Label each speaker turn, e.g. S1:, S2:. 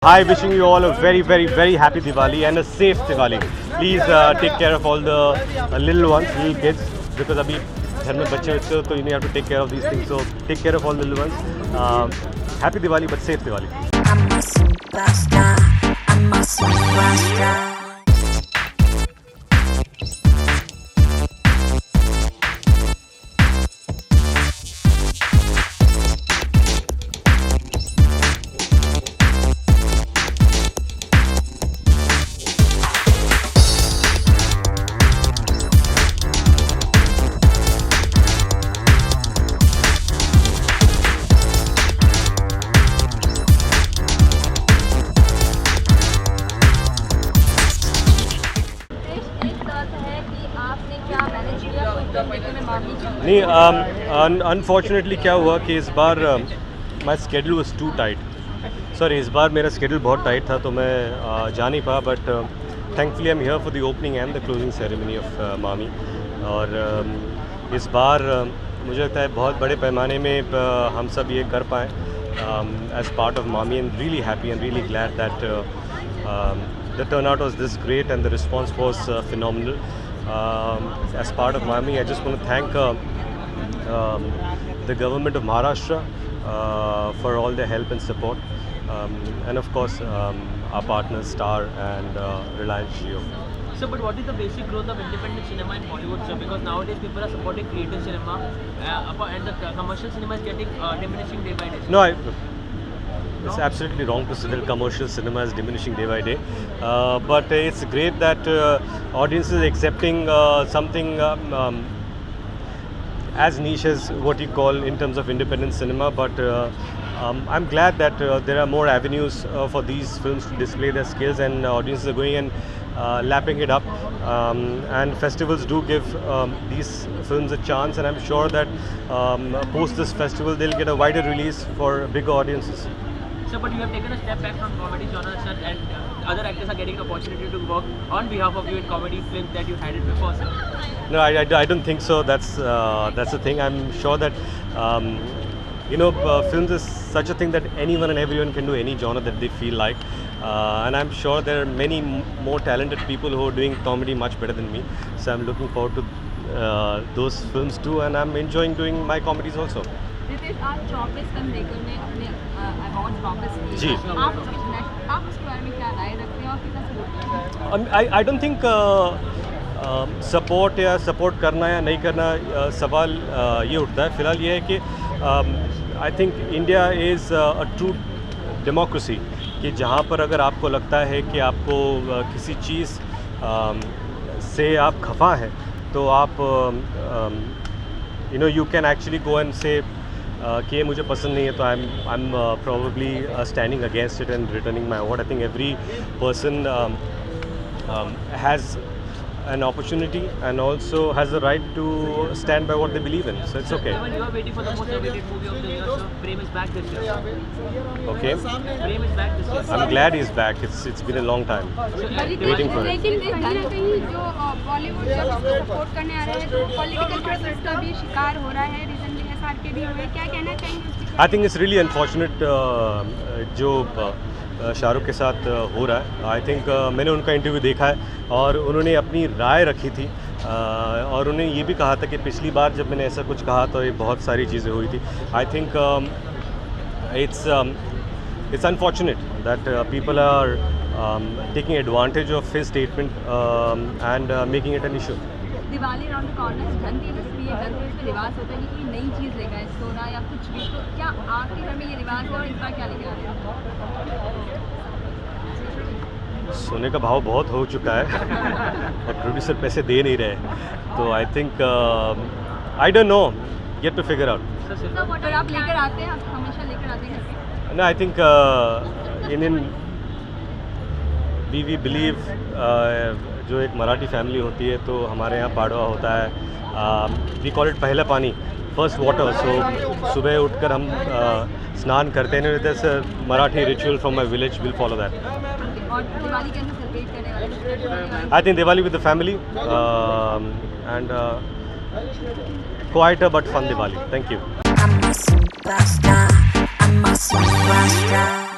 S1: Hi, wishing you all a very happy Diwali and a safe Diwali. Please take care of all the little ones, little kids, because अभी घर में बच्चे हो तो you have to take care of these things. So take care of all the little ones. Happy Diwali, but safe Diwali.
S2: I'm a superstar. I'm a superstar.
S1: नहीं, unfortunately क्या हुआ कि इस बार my schedule was too tight. Sorry, इस बार मेरा schedule बहुत टाइट था तो मैं जा नहीं पाया. But thankfully I am here for the opening and the closing ceremony of मामी. और इस बार मुझे लगता है बहुत बड़े पैमाने में हम सब ये कर पाएँ एज पार्ट ऑफ मामी. And really happy and really glad that the turnout was this great and the response was phenomenal. As part of Mami, I just want to thank the government of Maharashtra for all their help and support, and of course our partners Star and Reliance Jio.
S3: So, but what is the basic growth of independent cinema in Bollywood, sir? Because nowadays people are supporting creative cinema, and the commercial cinema is getting diminishing day by day.
S1: No, it's absolutely wrong to say that commercial cinema is diminishing day by day. But it's great that audiences are accepting something as niche as what you call in terms of independent cinema. But I'm glad that there are more avenues for these films to display their skills, and audiences are going and lapping it up. And festivals do give these films a chance, and I'm sure that post this festival they'll get a wider release for bigger audiences.
S3: Sir, but you have taken a step back from comedy genre, sir, and other actors are getting the opportunity to work on behalf of you in comedy films that you had it before, sir.
S1: No, I don't think so. That's the thing. I'm sure that films is such a thing that anyone and everyone can do any genre that they feel like, and I'm sure there are many more talented people who are doing comedy much better than me. So I'm looking forward to those films too, and I'm enjoying doing my comedies also.
S4: Ritesh, आज 24 film maker ने अपने award वापस किए.
S1: जी.
S4: आप उसके बारे में क्या राय रखते हैं और कितना सपोर्ट करते हैं?
S1: आई डोंट थिंक सपोर्ट या सपोर्ट करना या नहीं करना सवाल ये उठता है. फ़िलहाल ये है कि I think India is a true democracy, कि जहाँ पर अगर आपको लगता है कि आपको किसी चीज़ से आप खफा हैं तो आप you can actually go and से कि ये मुझे पसंद नहीं है, तो I am probably standing against it and returning my award. I think every person has an opportunity and also has the right to stand by what they believe in, so it's okay.
S3: When you are waiting for the most awaited movie of the year, sir, Prem is back this year.
S1: Okay,
S3: Prem is back this year.
S1: I'm glad he's back. It's been a long time waiting for it.
S4: लेकिन कहीं ना कहीं जो बॉलीवुड जब इसको support करने आ रहे हैं तो पॉलिटिकल प्रेशर का भी शिकार हो रहा है. रिसेंटली SRK भी हुए. क्या कहना चाहेंगे?
S1: I think it's really unfortunate जो शाहरुख के साथ हो रहा है. आई थिंक मैंने उनका इंटरव्यू देखा है और उन्होंने अपनी राय रखी थी, और उन्होंने ये भी कहा था कि पिछली बार जब मैंने ऐसा कुछ कहा तो ये बहुत सारी चीज़ें हुई थी. I think it's unfortunate that people are taking advantage of his statement and making it an issue.
S4: Diwali around the corner, Dhanteras भी है. धनतेरस पे रिवाज होता है कि कोई नई चीज़ लेगा है, सोना या कुछ भी. तो क्या आपके घर में ये रिवाज है और इस बार क्या लेके आ रहे हैं?
S1: सोने का भाव बहुत हो चुका है और प्रोड्यूसर पैसे दे नहीं रहे, तो I think I don't know, get to figure out.
S4: पर आप लेकर आते हैं, आप हमेशा लेकर आते हैं?
S1: No, I think Indian we believe जो एक मराठी फैमिली होती है तो हमारे यहाँ पाड़वा होता है. वी कॉल इट पहला पानी, फर्स्ट वाटर. सो सुबह उठकर हम स्नान करते हैं. That's Marathi ritual from my village. Will follow that.
S4: और दिवाली कैसे सेलिब्रेट करने वाले?
S1: I think Diwali with the family and quieter but fun Diwali. Thank you.
S2: I'm a superstar. I'm a superstar.